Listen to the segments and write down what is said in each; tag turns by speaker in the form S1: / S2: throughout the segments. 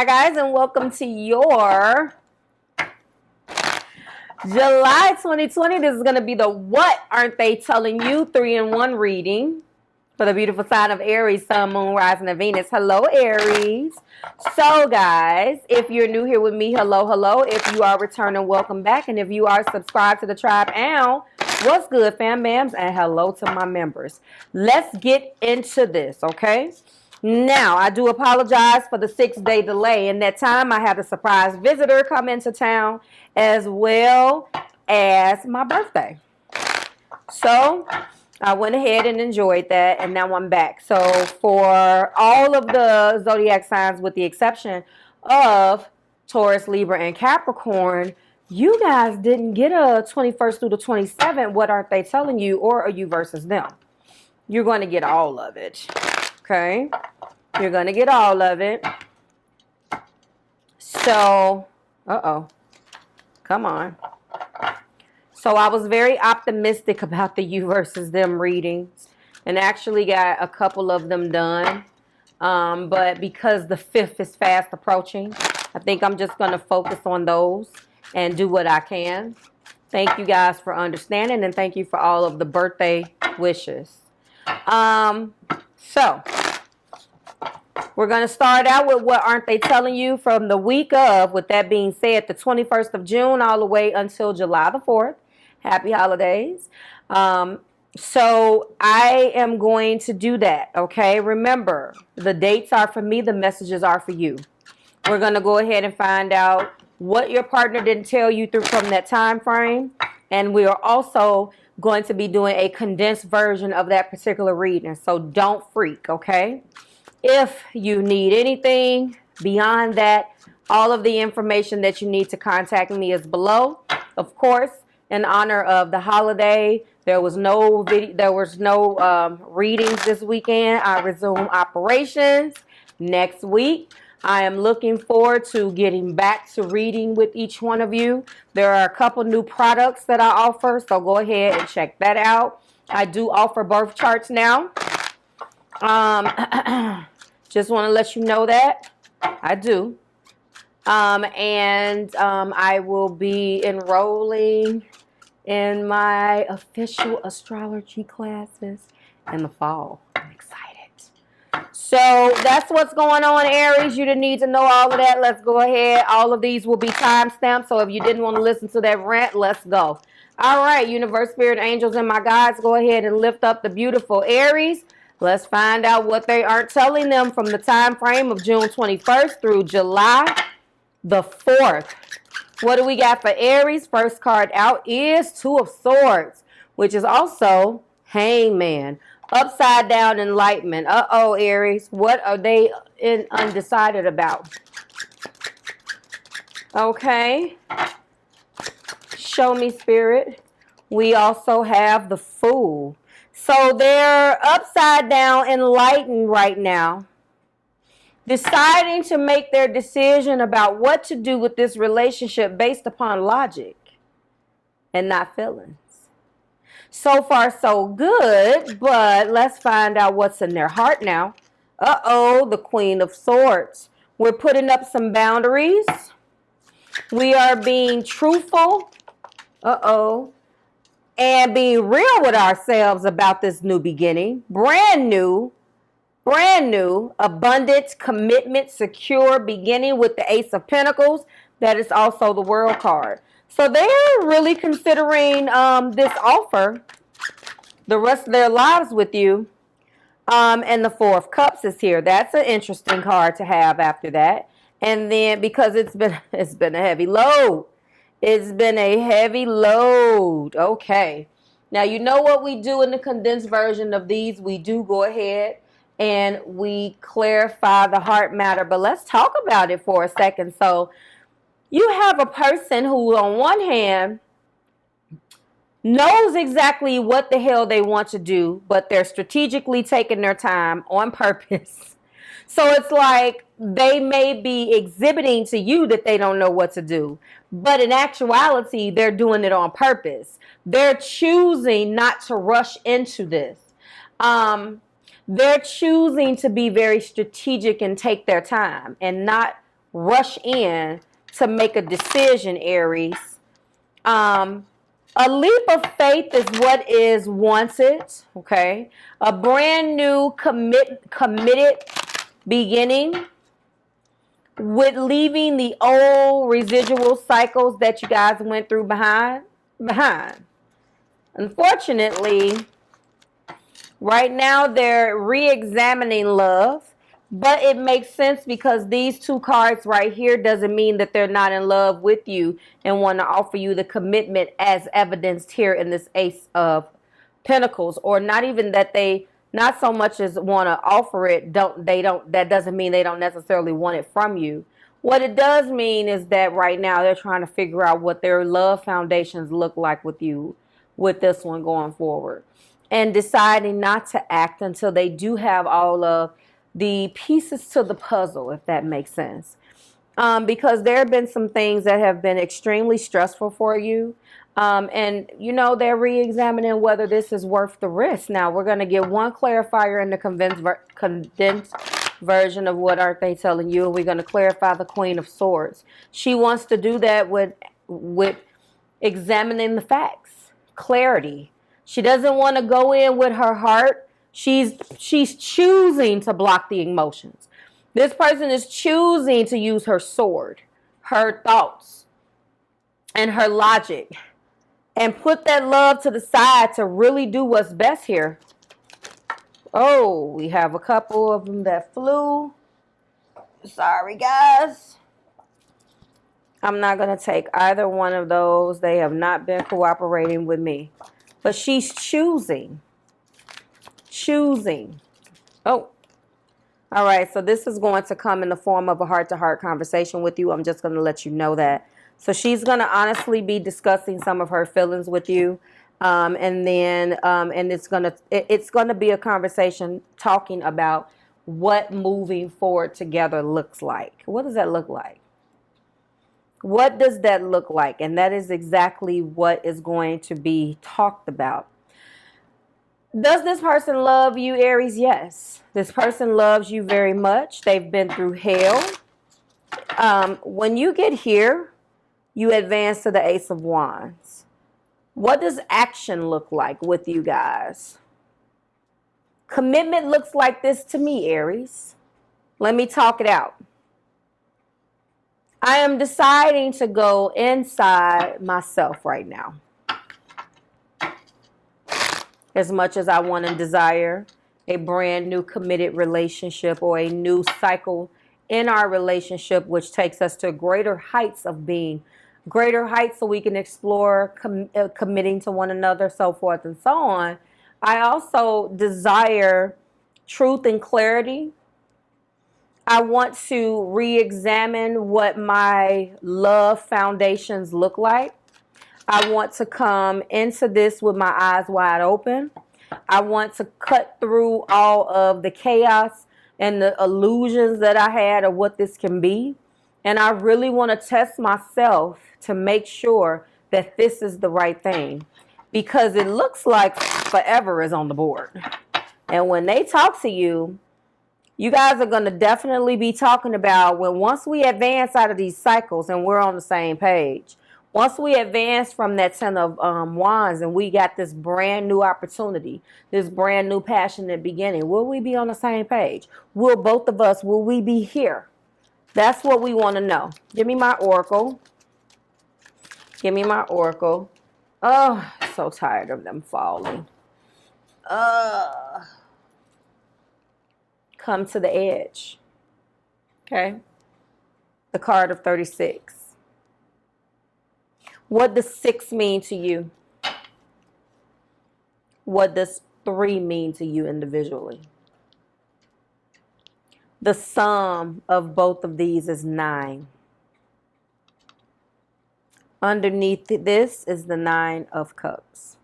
S1: Hi guys, and welcome to your July 2020. This is going to be the What Aren't They Telling You 3-in-1 reading for the beautiful sign of Aries, Sun, Moon, Rising, and Venus. Hello, Aries. So guys, if you're new here with me, hello, hello. If you are returning, welcome back. And if you are subscribed to the tribe, what's good, fam bams? And hello to my members. Let's get into this, okay? Now, I do apologize for the 6-day delay. In that time, I had a surprise visitor come into town as well as my birthday. So, I went ahead and enjoyed that, and now I'm back. So, for all of the zodiac signs, with the exception of Taurus, Libra, and Capricorn, you guys didn't get a 21st through the 27th. What aren't they telling you, or are you versus them? You're going to get all of it. Okay, you're going to get all of it. So, come on. So I was very optimistic about the you versus them readings and actually got a couple of them done. But because the 5th is fast approaching, I think I'm just going to focus on those and do what I can. Thank you guys for understanding, and thank you for all of the birthday wishes. So we're going to start out with what aren't they telling you from the week of, with that being said, the 21st of June all the way until July the 4th. Happy holidays. So I am going to do that, okay? Remember, the dates are for me, the messages are for you. We're going to go ahead and find out what your partner didn't tell you from that time frame, and we are also going to be doing a condensed version of that particular reading, so don't freak, okay? If you need anything beyond that, all of the information that you need to contact me is below. Of course, in honor of the holiday, there was no readings this weekend. I resume operations next week. I am looking forward to getting back to reading with each one of you. There are a couple new products that I offer, so go ahead and check that out. I do offer birth charts now. Just want to let you know that I do. I will be enrolling in my official astrology classes in the fall. I'm excited. So that's what's going on, Aries. You didn't need to know all of that. Let's go ahead. All of these will be timestamped. So if you didn't want to listen to that rant, let's go. All right, universe, spirit, angels, and my guides, go ahead and lift up the beautiful Aries. Let's find out what they aren't telling them from the time frame of June 21st through July the 4th. What do we got for Aries? First card out is 2 of Swords, which is also Hangman. Upside down enlightenment. Uh-oh, Aries. What are they undecided about? Okay. Show me, Spirit. We also have the Fool. So they're upside down enlightened right now, deciding to make their decision about what to do with this relationship based upon logic and not feelings. So far, so good, but let's find out what's in their heart now. Uh-oh, the Queen of Swords. We're putting up some boundaries. We are being truthful. Uh-oh. And being real with ourselves about this new beginning. Brand new, abundant, commitment, secure beginning with the Ace of Pentacles. That is also the World card. So they're really considering this offer the rest of their lives with you. And the 4 of Cups is here. That's an interesting card to have after that. And then because it's been a heavy load. It's been a heavy load. Okay. Now, you know what we do in the condensed version of these? We do go ahead and we clarify the heart matter. But let's talk about it for a second. So you have a person who, on one hand, knows exactly what the hell they want to do, but they're strategically taking their time on purpose. So it's like they may be exhibiting to you that they don't know what to do, but in actuality, they're doing it on purpose. They're choosing not to rush into this. They're choosing to be very strategic and take their time and not rush in to make a decision, Aries. A leap of faith is what is wanted, okay? A brand new committed beginning with leaving the old residual cycles that you guys went through behind. Unfortunately, right now they're re-examining love. But it makes sense because these two cards right here doesn't mean that they're not in love with you and want to offer you the commitment as evidenced here in this Ace of Pentacles, or not even that they not so much as want to offer it. That doesn't mean they don't necessarily want it from you. What it does mean is that right now they're trying to figure out what their love foundations look like with you, with this one going forward, and deciding not to act until they do have all of the pieces to the puzzle, if that makes sense. Because there have been some things that have been extremely stressful for you. And, you know, they're re-examining whether this is worth the risk. Now, we're going to get one clarifier in the condensed version of what aren't they telling you. We're going to clarify the Queen of Swords. She wants to do that with examining the facts, clarity. She doesn't want to go in with her heart. She's choosing to block the emotions. This person is choosing to use her sword, her thoughts, and her logic, and put that love to the side to really do what's best here. Oh, we have a couple of them that flew. Sorry, guys. I'm not going to take either one of those. They have not been cooperating with me. But she's choosing. Oh, all right. So this is going to come in the form of a heart-to-heart conversation with you. I'm just going to let you know that. So she's going to honestly be discussing some of her feelings with you, and it's going to be a conversation talking about what moving forward together looks like. What does that look like? What does that look like? And that is exactly what is going to be talked about. Does this person love you, Aries? Yes. This person loves you very much. They've been through hell. When you get here, you advance to the Ace of Wands. What does action look like with you guys? Commitment looks like this to me, Aries. Let me talk it out. I am deciding to go inside myself right now. As much as I want and desire a brand new committed relationship or a new cycle in our relationship, which takes us to greater heights of being, greater heights so we can explore committing to one another, so forth and so on. I also desire truth and clarity. I want to re-examine what my love foundations look like. I want to come into this with my eyes wide open. I want to cut through all of the chaos and the illusions that I had of what this can be. And I really want to test myself to make sure that this is the right thing. Because it looks like forever is on the board. And when they talk to you, you guys are going to definitely be talking about once we advance out of these cycles and we're on the same page. Once we advance from that Ten of Wands and we got this brand new opportunity, this brand new passionate beginning, will we be on the same page? Will both of us, will we be here? That's what we want to know. Give me my oracle. Give me my oracle. Oh, so tired of them falling. Come to the edge. Okay. The card of 36. What does 6 mean to you? What does 3 mean to you individually? The sum of both of these is 9. Underneath this is the 9 of Cups.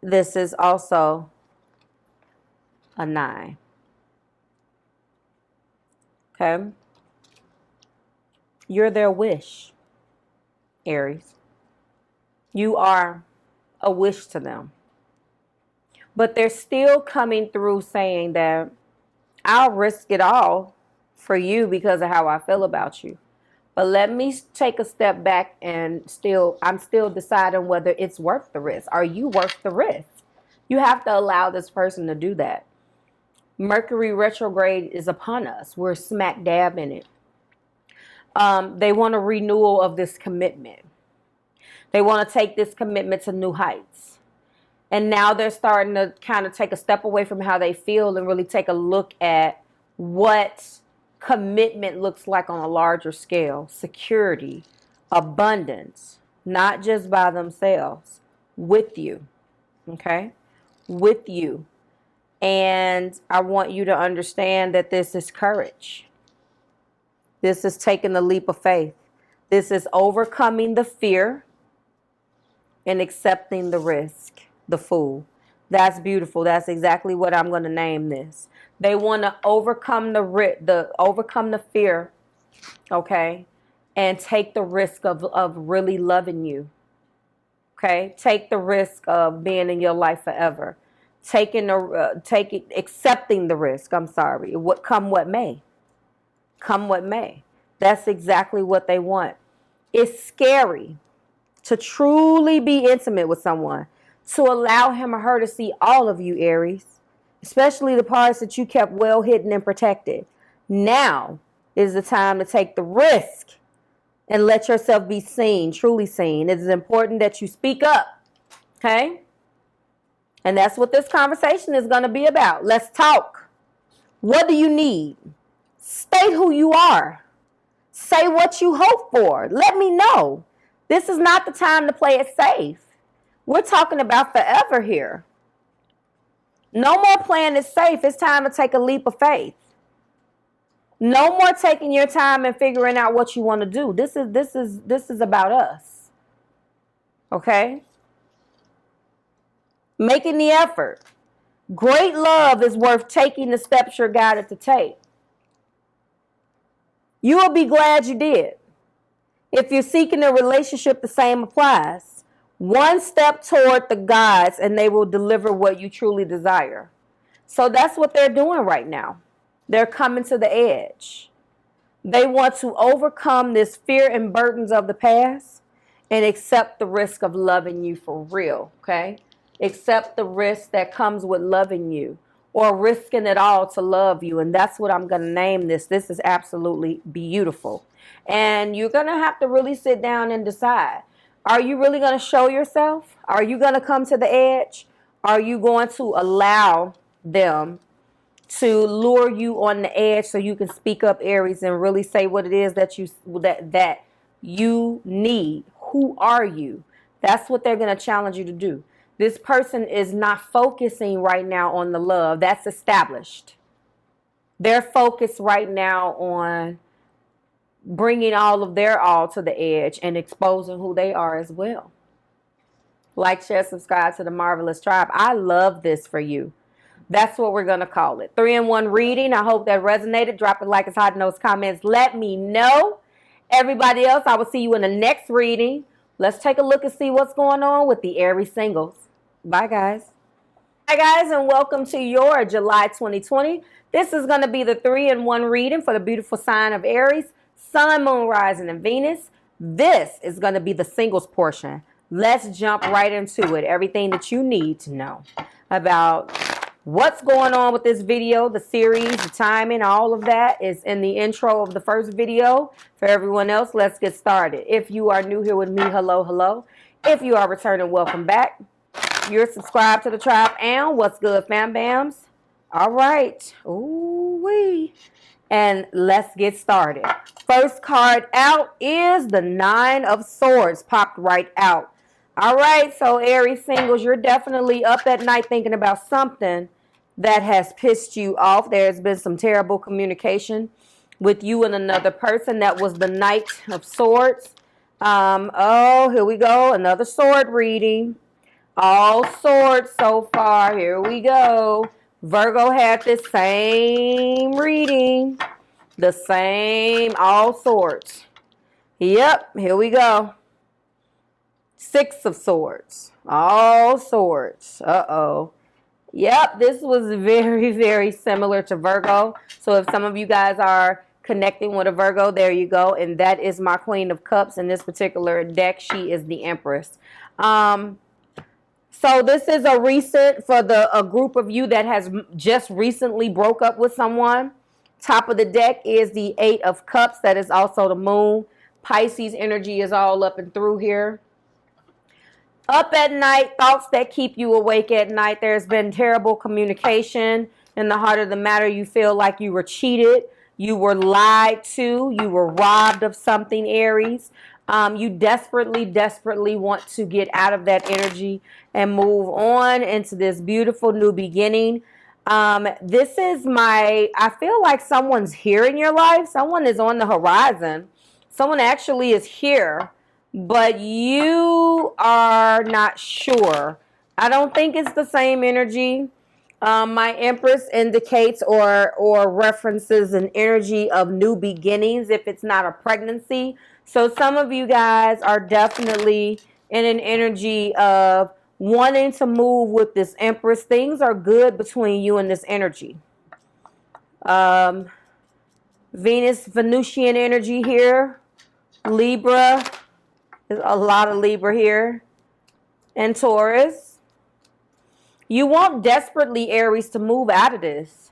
S1: This is also a 9. Okay? You're their wish, Aries. You are a wish to them. But they're still coming through saying that I'll risk it all for you because of how I feel about you. But let me take a step back and I'm still deciding whether it's worth the risk. Are you worth the risk? You have to allow this person to do that. Mercury retrograde is upon us. We're smack dab in it. They want a renewal of this commitment. They want to take this commitment to new heights. And now they're starting to kind of take a step away from how they feel and really take a look at what commitment looks like on a larger scale. Security, abundance, not just by themselves, with you. Okay? With you. And I want you to understand that this is courage. This is taking the leap of faith. This is overcoming the fear and accepting the risk, the fool. That's beautiful. That's exactly what I'm going to name this. They want to overcome the fear, okay, and take the risk of really loving you. Okay, take the risk of being in your life forever. Accepting the risk. I'm sorry. Come what may. Come what may. That's exactly what they want. It's scary to truly be intimate with someone, to allow him or her to see all of you, Aries, especially the parts that you kept well hidden and protected. Now is the time to take the risk and let yourself be seen, truly seen. It is important that you speak up, okay? And that's what this conversation is going to be about. Let's talk. What do you need? State who you are. Say what you hope for. Let me know. This is not the time to play it safe. We're talking about forever here. No more playing it safe. It's time to take a leap of faith. No more taking your time and figuring out what you want to do. This is about us. Okay? Making the effort. Great love is worth taking the steps you're guided to take. You will be glad you did. If you're seeking a relationship, the same applies. One step toward the gods and they will deliver what you truly desire. So that's what they're doing right now. They're coming to the edge. They want to overcome this fear and burdens of the past and accept the risk of loving you for real, okay? Accept the risk that comes with loving you or risking it all to love you. And that's what I'm going to name this. This is absolutely beautiful. And you're going to have to really sit down and decide. Are you really going to show yourself? Are you going to come to the edge? Are you going to allow them to lure you on the edge so you can speak up, Aries, and really say what it is that you need? Who are you? That's what they're going to challenge you to do. This person is not focusing right now on the love. That's established. They're focused right now on bringing all of their all to the edge and exposing who they are as well. Like, share, subscribe to the Marvelous Tribe. I love this for you. That's what we're going to call it. 3-in-1 reading. I hope that resonated. Drop a like, it's hot in those comments. Let me know. Everybody else, I will see you in the next reading. Let's take a look and see what's going on with the Aries singles. Bye, guys. Hi, guys, and welcome to your July 2020. This is going to be the 3-in-1 reading for the beautiful sign of Aries, Sun, Moon, Rising, and Venus. This is going to be the singles portion. Let's jump right into it. Everything that you need to know about what's going on with this video, the series, the timing, all of that is in the intro of the first video. For everyone else, let's get started. If you are new here with me, hello, hello. If you are returning, welcome back. You're subscribed to the tribe, and what's good, fam bams? All right. Ooh-wee. And let's get started. First card out is the 9 of Swords. Popped right out. All right, so Aries singles, you're definitely up at night thinking about something that has pissed you off. There's been some terrible communication with you and another person. That was the Knight of Swords. Oh, here we go. Another sword reading. All swords so far. Here we go. Virgo had this same reading. The same, all swords. Yep, here we go. 6 of Swords. All swords. Uh-oh. Yep, this was very, very similar to Virgo. So if some of you guys are connecting with a Virgo, there you go. And that is my Queen of Cups. In this particular deck, she is the Empress. So this is a recent for a group of you that has just recently broke up with someone. Top of the deck is the Eight of Cups. That is also the Moon. Pisces energy is all up and through here. Up at night, thoughts that keep you awake at night. There's been terrible communication. In the heart of the matter, you feel like you were cheated. You were lied to. You were robbed of something, Aries. You desperately, desperately want to get out of that energy and move on into this beautiful new beginning. This is I feel like someone's here in your life. Someone is on the horizon. Someone actually is here, but you are not sure. I don't think it's the same energy. My Empress indicates or references an energy of new beginnings if it's not a pregnancy. So some of you guys are definitely in an energy of wanting to move with this Empress. Things are good between you and this energy. Venus, Venusian energy here. Libra. There's a lot of Libra here. And Taurus. You want desperately, Aries, to move out of this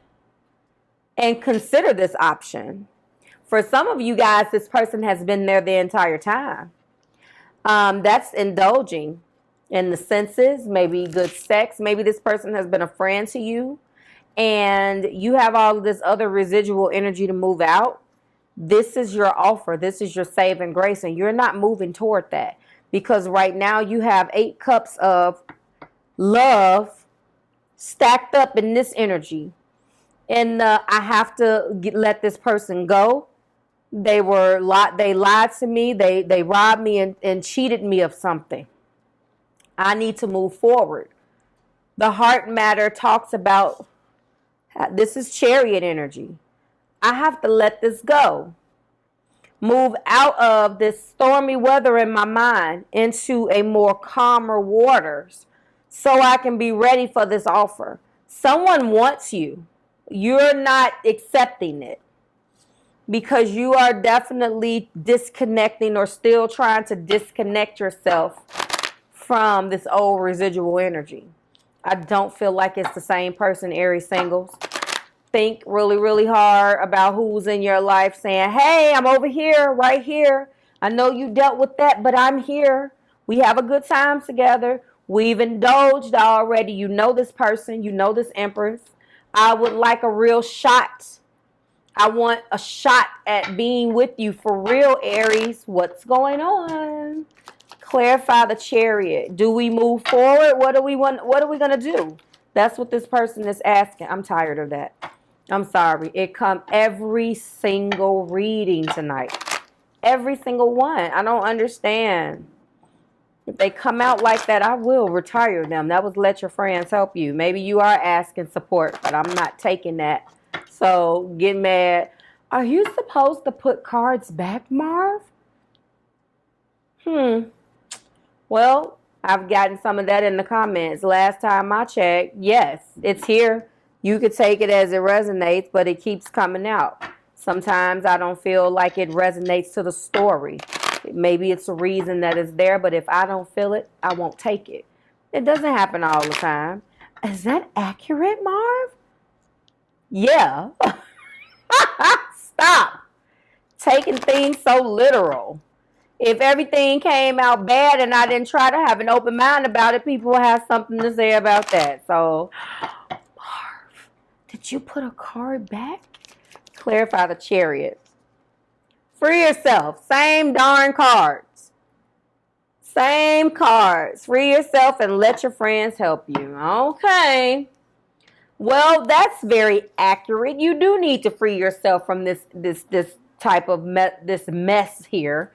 S1: and consider this option. For some of you guys, this person has been there the entire time. That's indulging in the senses, maybe good sex. Maybe this person has been a friend to you and you have all of this other residual energy to move out. This is your offer. This is your saving grace, and you're not moving toward that because right now you have 8 cups of love stacked up in this energy. And I have to let this person go. They lied to me. They robbed me and cheated me of something. I need to move forward. The heart matter talks about, this is Chariot energy. I have to let this go. Move out of this stormy weather in my mind into a more calmer waters so I can be ready for this offer. Someone wants you. You're not accepting it because you are definitely disconnecting or still trying to disconnect yourself from this old residual energy. I don't feel like it's the same person, Aries singles. Think really, really hard about who's in your life saying, hey, I'm over here, right here. I know you dealt with that, but I'm here. We have a good time together. We've indulged already. You know this person. You know this Empress. I would like a real shot. I want a shot at being with you for real, Aries. What's going on? Clarify the Chariot. Do we move forward? What do we want? What are we going to do? That's what this person is asking. I'm tired of that. I'm sorry. It comes every single reading tonight. Every single one. I don't understand. If they come out like that, I will retire them. That was let your friends help you. Maybe you are asking support, but I'm not taking that. So get mad. Are you supposed to put cards back, Marv? Well, I've gotten some of that in the comments. Last time I checked, yes, it's here. You could take it as it resonates, but it keeps coming out. Sometimes I don't feel like it resonates to the story. Maybe it's a reason that it's there, but if I don't feel it, I won't take it. It doesn't happen all the time. Is that accurate, Marv? Yeah. Stop taking things so literal. If everything came out bad and I didn't try to have an open mind about it, people will have something to say about that. So, Marv, did you put a card back? Clarify the Chariot. Free yourself. Same darn cards. Same cards. Free yourself and let your friends help you. Okay. Well, that's very accurate. You do need to free yourself from this type of this mess here.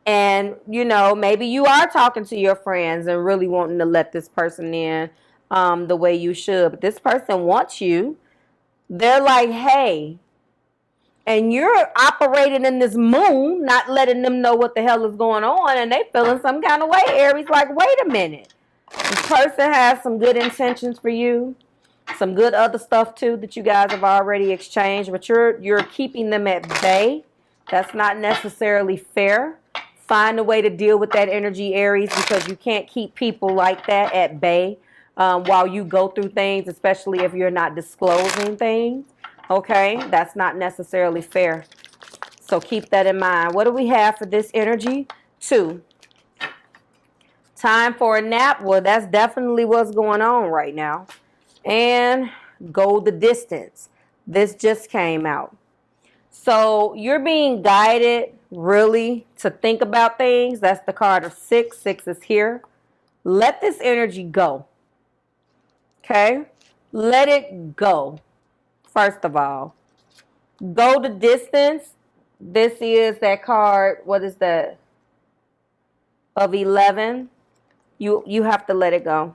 S1: And, you know, maybe you are talking to your friends and really wanting to let this person in the way you should. But this person wants you. They're like, hey, and you're operating in this moon, not letting them know what the hell is going on. And they feeling some kind of way. Aries like, wait a minute. This person has some good intentions for you. Some good other stuff too that you guys have already exchanged, but you're keeping them at bay. That's not necessarily fair. Find a way to deal with that energy, Aries, because you can't keep people like that at bay while you go through things, especially if you're not disclosing things. Okay, that's not necessarily fair. So keep that in mind. What do we have for this energy? 2. Time for a nap. Well, that's definitely what's going on right now. And go the distance. This just came out. So you're being guided really to think about things. That's the card of 6. 6 is here. Let this energy go. Okay? Let it go. First of all, go the distance. This is that card. What is that? Of 11. You have to let it go.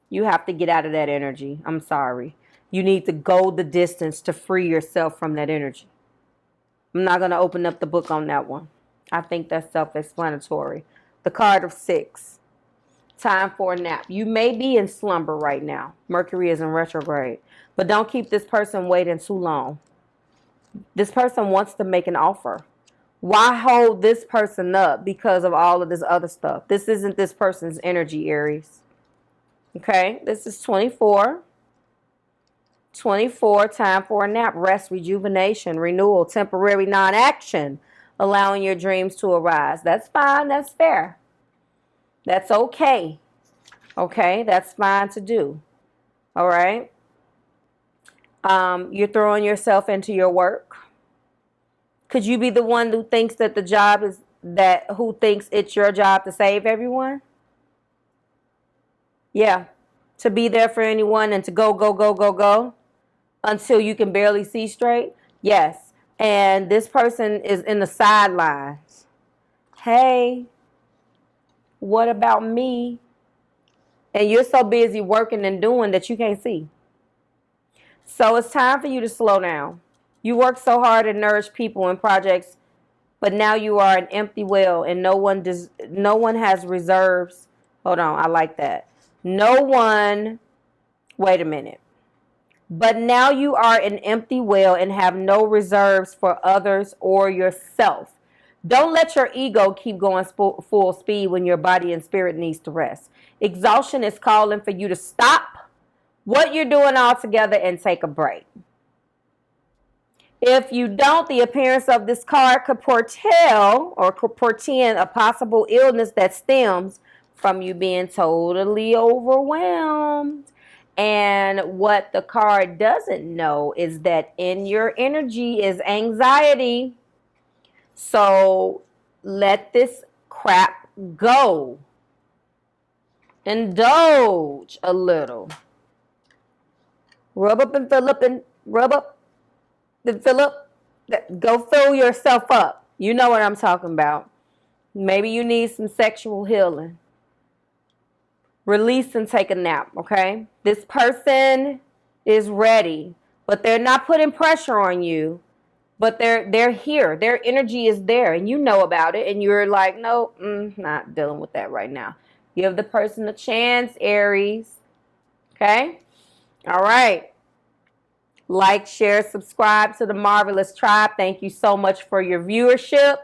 S1: You have to get out of that energy. I'm sorry. You need to go the distance to free yourself from that energy. I'm not going to open up the book on that one. I think that's self-explanatory. The card of 6. Time for a nap. You may be in slumber right now. Mercury is in retrograde. But don't keep this person waiting too long. This person wants to make an offer. Why hold this person up because of all of this other stuff? This isn't this person's energy, Aries. Okay, this is 24. 24, time for a nap, rest, rejuvenation, renewal, temporary non-action, allowing your dreams to arise. That's fine. That's fair. That's okay. Okay, that's fine to do. All right. You're throwing yourself into your work. Could you be the one who thinks that the job is who thinks it's your job to save everyone? Yeah. To be there for anyone and to go until you can barely see straight? Yes. And this person is in the sidelines. Hey, what about me? And you're so busy working and doing that you can't see. So it's time for you to slow down. You work so hard and nourish people and projects, but now you are an empty well and no one has reserves. Hold on, I like that. Wait a minute. But now you are an empty well and have no reserves for others or yourself. Don't let your ego keep going full speed when your body and spirit needs to rest. Exhaustion is calling for you to stop what you're doing altogether and take a break. If you don't, the appearance of this card could portend a possible illness that stems from you being totally overwhelmed. And what the card doesn't know is that in your energy is anxiety. So let this crap go. Indulge a little. Rub up and fill up and rub up. Then fill up, go fill yourself up. You know what I'm talking about. Maybe you need some sexual healing. Release and take a nap, okay? This person is ready, but they're not putting pressure on you, but they're here. Their energy is there, and you know about it, and you're like, no, not dealing with that right now. Give the person a chance, Aries, okay? All right. Like, share, subscribe to the Marvelous Tribe. Thank you so much for your viewership.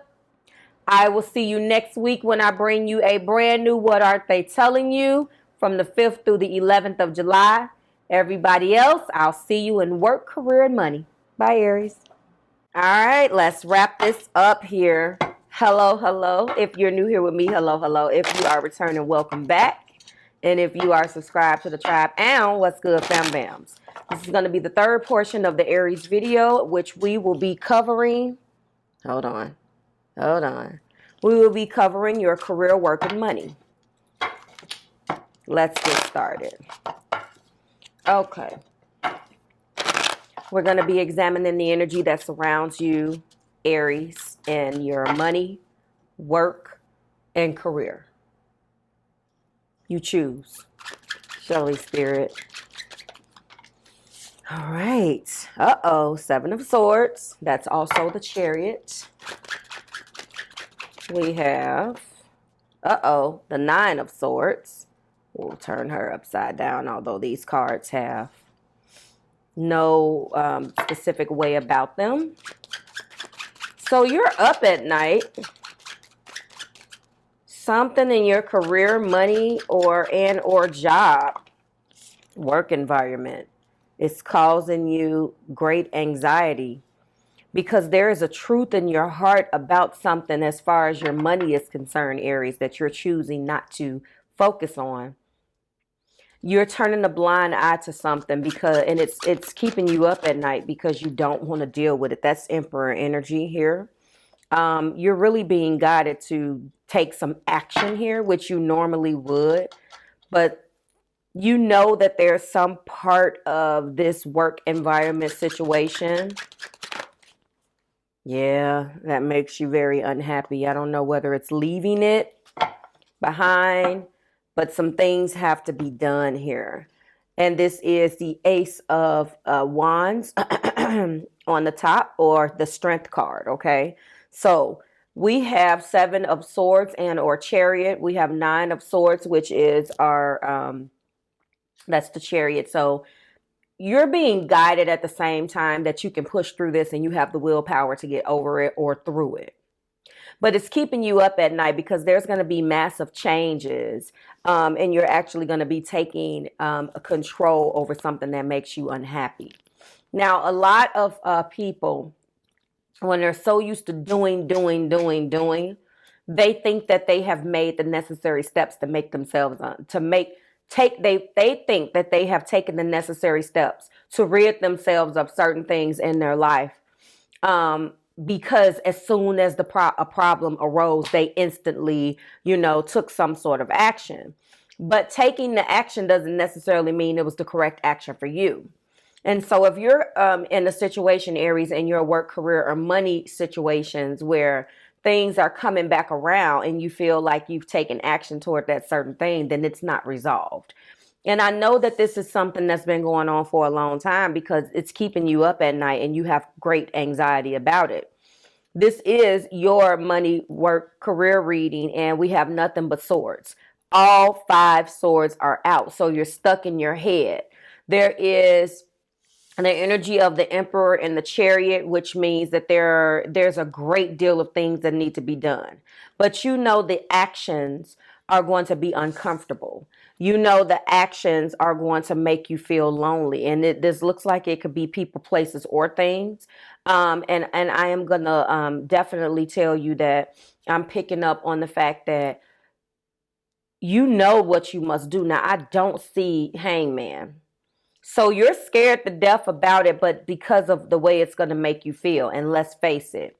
S1: I will see you next week when I bring you a brand new What Aren't They Telling You from the 5th through the 11th of July. Everybody else, I'll see you in work, career, and money. Bye, Aries. All right, let's wrap this up here. Hello, hello. If you're new here with me, hello, hello. If you are returning, welcome back. And if you are subscribed to the tribe, and what's good, fam bams? This is going to be the third portion of the Aries video, which we will be covering. Hold on. We will be covering your career, work, and money. Let's get started. Okay. We're going to be examining the energy that surrounds you, Aries, and your money, work, and career. You choose. Holy Spirit. All right. Seven of Swords. That's also the Chariot. We have, the Nine of Swords. We'll turn her upside down, although these cards have no specific way about them. So you're up at night. Something in your career, money, or job, work environment is causing you great anxiety because there is a truth in your heart about something as far as your money is concerned, Aries, that you're choosing not to focus on. You're turning a blind eye to something and it's keeping you up at night because you don't want to deal with it. That's Emperor energy here. You're really being guided to take some action here, which you normally would, but you know that there's some part of this work environment situation, yeah, that makes you very unhappy. I don't know whether it's leaving it behind, but some things have to be done here. And this is the Ace of Wands on the top, or the Strength card, okay? So we have 7 of Swords and or Chariot. We have 9 of Swords, which is our, that's the Chariot. So you're being guided at the same time that you can push through this and you have the willpower to get over it or through it. But it's keeping you up at night because there's going to be massive changes, and you're actually going to be taking a control over something that makes you unhappy. Now, a lot of people, when they're so used to doing, they think that they have made the necessary steps to make themselves they think that they have taken the necessary steps to rid themselves of certain things in their life. Because as soon as a problem arose, they instantly, took some sort of action. But taking the action doesn't necessarily mean it was the correct action for you. And so if you're in a situation, Aries, in your work, career, or money situations where things are coming back around and you feel like you've taken action toward that certain thing, then it's not resolved. And I know that this is something that's been going on for a long time because it's keeping you up at night and you have great anxiety about it. This is your money, work, career reading, and we have nothing but swords. All 5 swords are out. So you're stuck in your head. There is the energy of the Emperor and the Chariot, which means that there's a great deal of things that need to be done. But the actions are going to be uncomfortable. The actions are going to make you feel lonely. And this looks like it could be people, places, or things. And I am going to definitely tell you that I'm picking up on the fact that you know what you must do. Now, I don't see Hangman. So you're scared to death about it, but because of the way it's going to make you feel. And let's face it,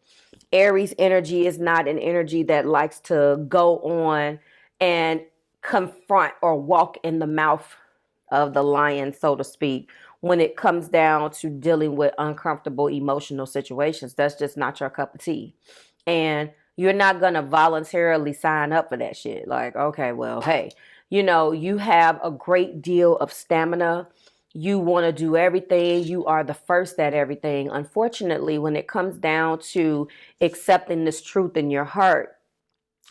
S1: Aries energy is not an energy that likes to go on and confront or walk in the mouth of the lion, so to speak, when it comes down to dealing with uncomfortable emotional situations. That's just not your cup of tea. And you're not going to voluntarily sign up for that shit. Like, okay, well, hey, you have a great deal of stamina. You want to do everything. You are the first at everything. Unfortunately, when it comes down to accepting this truth in your heart,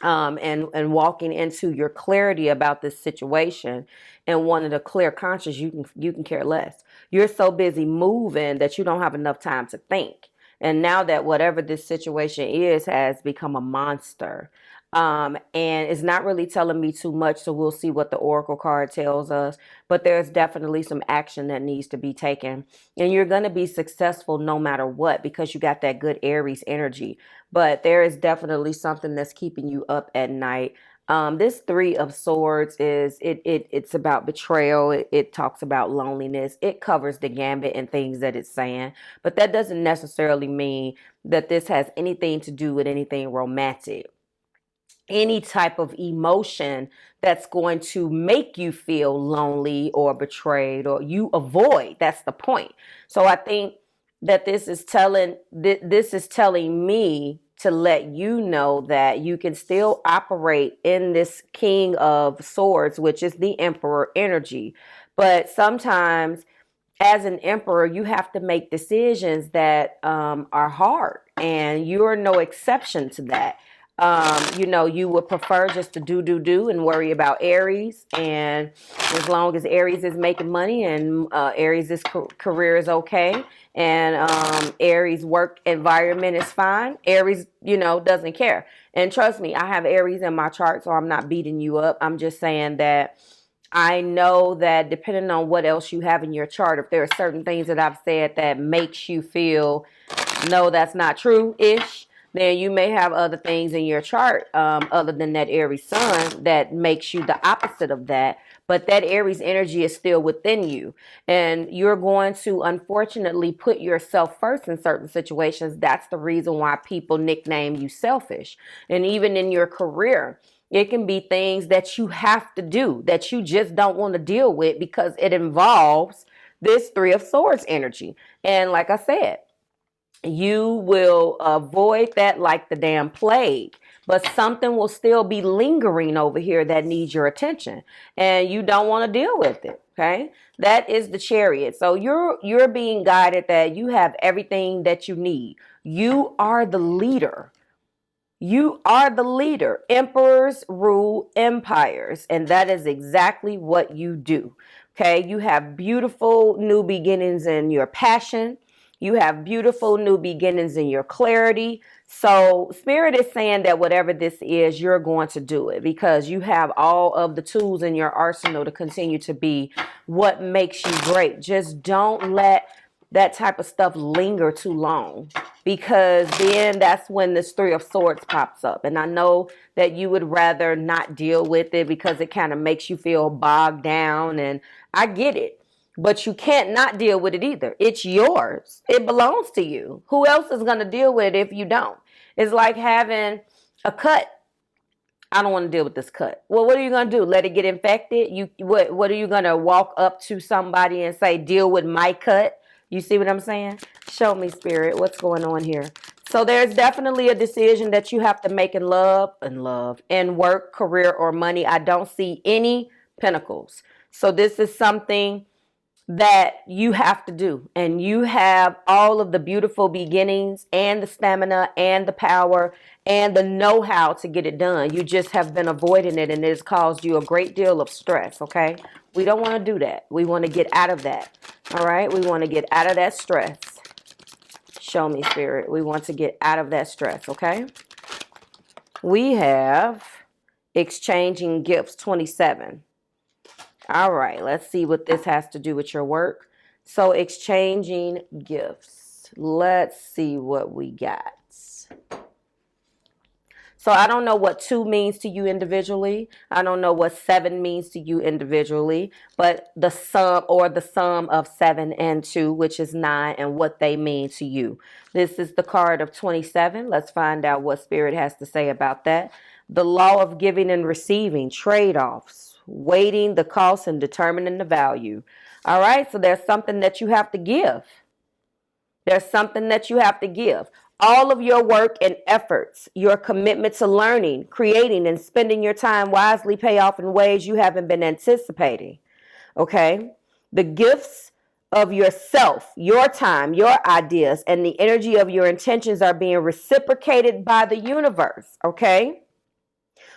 S1: and walking into your clarity about this situation and wanting a clear conscience, you can care less. You're so busy moving that you don't have enough time to think. And now that whatever this situation is has become a monster, and it's not really telling me too much, so we'll see what the Oracle card tells us. But there's definitely some action that needs to be taken. And you're going to be successful no matter what because you got that good Aries energy. But there is definitely something that's keeping you up at night. This 3 of Swords it's about betrayal. It talks about loneliness. It covers the gambit and things that it's saying. But that doesn't necessarily mean that this has anything to do with anything romantic. Any type of emotion that's going to make you feel lonely or betrayed or you avoid. That's the point. So I think that this is telling me to let you know that you can still operate in this King of Swords, which is the Emperor energy. But sometimes as an emperor, you have to make decisions that are hard, and you're no exception to that. You know, you would prefer just to do and worry about Aries. And as long as Aries is making money and Aries' career is okay, and Aries' work environment is fine, Aries, you know, doesn't care. And trust me, I have Aries in my chart, so I'm not beating you up. I'm just saying that I know that depending on what else you have in your chart, if there are certain things that I've said that makes you feel, no, that's not true-ish, then you may have other things in your chart other than that Aries sun that makes you the opposite of that. But that Aries energy is still within you. And you're going to, unfortunately, put yourself first in certain situations. That's the reason why people nickname you selfish. And even in your career, it can be things that you have to do that you just don't want to deal with because it involves this Three of Swords energy. And like I said, you will avoid that like the damn plague, but something will still be lingering over here that needs your attention, and you don't want to deal with it. Okay, that is the Chariot. So you're being guided that you have everything that you need. You are the leader. You are the leader. Emperors rule empires, and that is exactly what you do. Okay, you have beautiful new beginnings in your passion. You have beautiful new beginnings in your clarity. So Spirit is saying that whatever this is, you're going to do it because you have all of the tools in your arsenal to continue to be what makes you great. Just don't let that type of stuff linger too long, because then that's when this Three of Swords pops up. And I know that you would rather not deal with it because it kind of makes you feel bogged down, and I get it, but you can't not deal with it either. It's yours. It belongs to you. Who else is going to deal with it if you don't? It's like having a cut. I don't want to deal with this cut. Well, what are you going to do? Let it get infected? What are you going to walk up to somebody and say, deal with my cut? You see what I'm saying? Show me, Spirit, what's going on here. So there's definitely a decision that you have to make in love, in work, career, or money. I don't see any pentacles. So this is something that you have to do, and you have all of the beautiful beginnings and the stamina and the power and the know-how to get it done. You just have been avoiding it, and it has caused you a great deal of stress. Okay, we don't want to do that. We want to get out of that. All right, we want to get out of that stress. Show me, Spirit. We want to get out of that stress. Okay, we have exchanging gifts 27. All right, let's see what this has to do with your work. So exchanging gifts. Let's see what we got. So I don't know what 2 means to you individually. I don't know what 7 means to you individually, but the sum of 7 and 2, which is 9, and what they mean to you. This is the card of 27. Let's find out what Spirit has to say about that. The law of giving and receiving, trade-offs, weighting the cost and determining the value. All right, so there's something that you have to give. There's something that you have to give. All of your work and efforts, your commitment to learning, creating, and spending your time wisely pay off in ways you haven't been anticipating. Okay? The gifts of yourself, your time, your ideas, and the energy of your intentions are being reciprocated by the universe. Okay?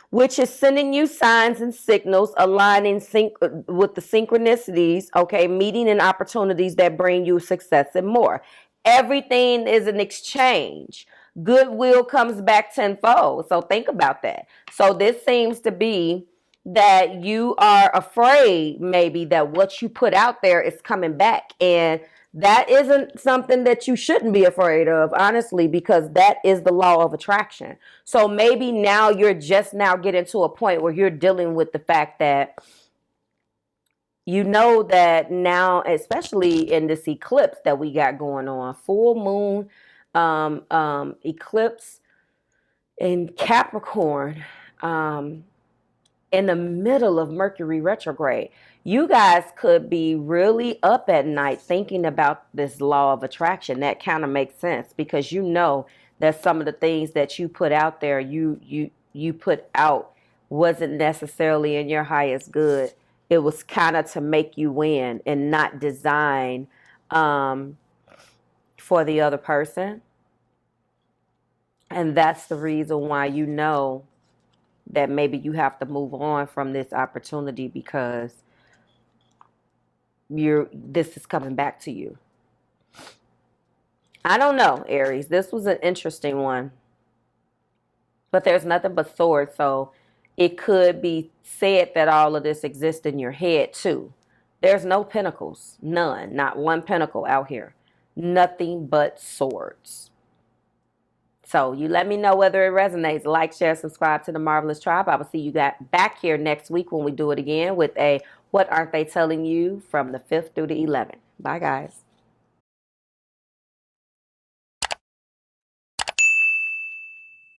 S1: Which is sending you signs and signals, aligning with the synchronicities, okay, meeting and opportunities that bring you success and more. Everything is an exchange. Goodwill comes back tenfold. So think about that. So this seems to be that you are afraid maybe that what you put out there is coming back, and that isn't something that you shouldn't be afraid of, honestly, because that is the law of attraction. So maybe now you're just now getting to a point where you're dealing with the fact that you know that now, especially in this eclipse that we got going on, full moon eclipse in Capricorn, in the middle of Mercury retrograde, you guys could be really up at night thinking about this law of attraction. That kind of makes sense because you know that some of the things that you put out there, you put out wasn't necessarily in your highest good. It was kind of to make you win and not design for the other person. And that's the reason why you know that maybe you have to move on from this opportunity, because this is coming back to you. I don't know, Aries. This was an interesting one. But there's nothing but swords, so it could be said that all of this exists in your head too. There's no pentacles. None. Not one pentacle out here. Nothing but swords. So you let me know whether it resonates. Like, share, subscribe to the Marvelous Tribe. I will see you back here next week when we do it again with a What Aren't They Telling You from the 5th through the 11th. Bye, guys.